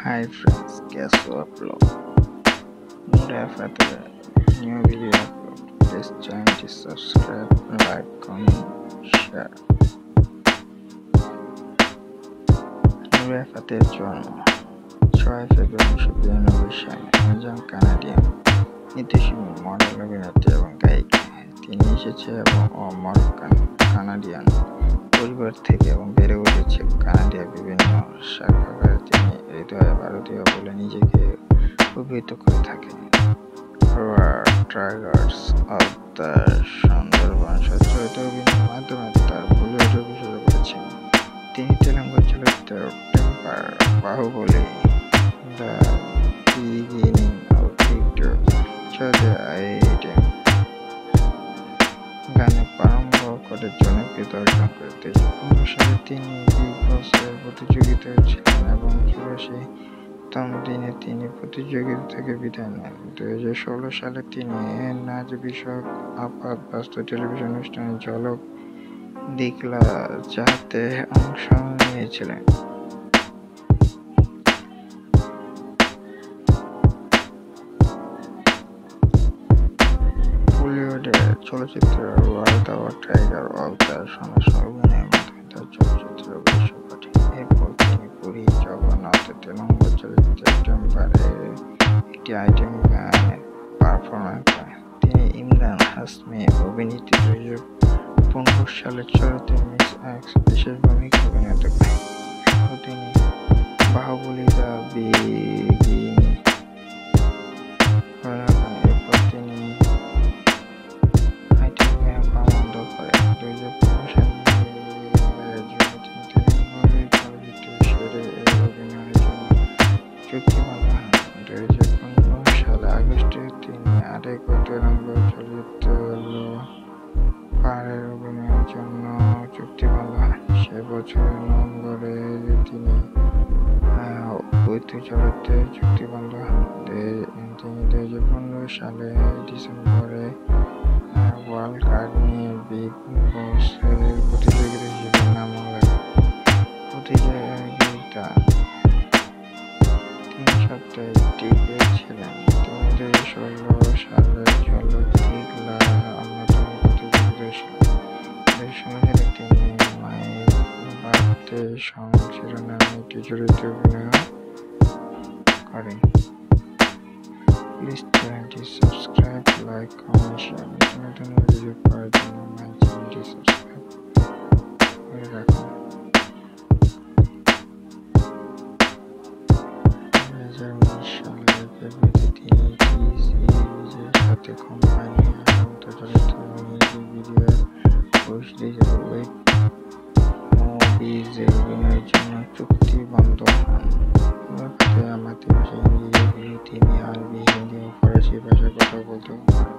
Hi friends, guess what upload? Noor Fateh, new video upload. Please channel to subscribe, like, comment, share. Noor Fateh জন্ম 6 ফেব্রুয়ারি 1992 সালে একজন Canadian নৃত্যশিল্পী, model, অভিনেত্রী এবং গায়িকা। তিনি এসেছে এবং মরক্কান কানাডিয়ান পরিবার থেকে এবং বেড়ে উঠেছে কানাডিয়ার বিভিন্ন শাখায়। তিনি হৃদয়ে ভারতীয় বলে নিজেকে অভিহিত করে থাকেন। ট্রাইগার্স অফ দ্য সুন্দরবন চরিত্রে অভিনয়ের মাধ্যমে তার বলিউড অভিষেক করেছেন। তিনি তেলেঙ্গু চলচ্চিত্র temper, Baahubali, the beginning of Victor Chowdhury item গানে প্রারম্ভ করে জনপ্রিয়তা অর্জন করে। 2015 সালে তিনি বিগ বসের প্রতিযোগিতায় ছিলেন এবং 84তম দিনে তিনি প্রতিযোগিতা থেকে বিদায় নেন। 2016 সালে তিনি নাচ বিষয়ক আপাত বাস্তব টেলিভিশন অনুষ্ঠানে ঝলক দিখলা চাহতে অংশ নিয়েছিলেন। বলিউডের চলচ্চিত্র world of tiger of the Sundarban অভিনয়ের মাধ্যমে তার চলচ্চিত্রে অভিষেক ঘটে। এরপর তিনি পুরী জগন্নাথে তেলেঙ্গু চলচ্চিত্র টেম্পারে একটি আইটেম গানে পারফরমেন্স করেন। তিনি ইমরান হাশমি অভিনীত 2015 সালের চলচ্চিত্র মিস এক্স বিশেষ ভূমিকা অভিনয় করেন। তিনি বাহুবলী, দ্য বিগিনিং এরপর তিনি আইটেম গানে প্রারম্ভ করেন। 2015 সালের জন্য তিনি তেলেঙ্গু চলচ্চিত্র সেরে অভিনয়ের জন্য চুক্তিবদ্ধ হন। 2015 সালের আগস্টে তিনি আরেকবার তেলেঙ্গু চলচ্চিত্র পারের অভিনয়ের জন্য চুক্তিবদ্ধ হন। সে বছরের নভেম্বরে তিনি বৈতু চলচ্চিত্রে চুক্তিবদ্ধ হন। তিনি 2015 সালের ডিসেম্বরে ওয়ার্ল্ড কাপ নিয়ে বিগ বসের প্রতিযোগিতা হিসেবে নাম লেখেন। প্রতিযোগিতা 3 সপ্তাহে টিকে ছিলেন। তিনি 2016 সালের ঝলক দিখলা অন্যতম প্রতিযোগিতা ছিলেন। 2016 সালে তিনি মায়ের বাড়িতে শিরোনামে একটি চরিত্রে অভিনয় করেন। প্লিজ চ্যানেলটি সাবস্ক্রাইব, লাইক, কমেন্ট, শেয়ার। নতুন ভিডিও পাওয়ার জন্য আমার চ্যানেলটি সাবস্ক্রাইব করে রাখুন। 2019 সালের ফেব্রুয়ারিতে তিনি টি-সিরিজের সাথে কোম্পানি চলচ্চিত্র মিউজিক ভিডিও হোস্ট হিসেবে ওয়েব মুভিজে অভিনয়ের জন্য চুক্তিবদ্ধ হন। আমাদের মাতৃভাষা ইংরেজি হলেও তিনি আরবি, হিন্দি ও ফরাসি ভাষায় কথা বলতে পারেন।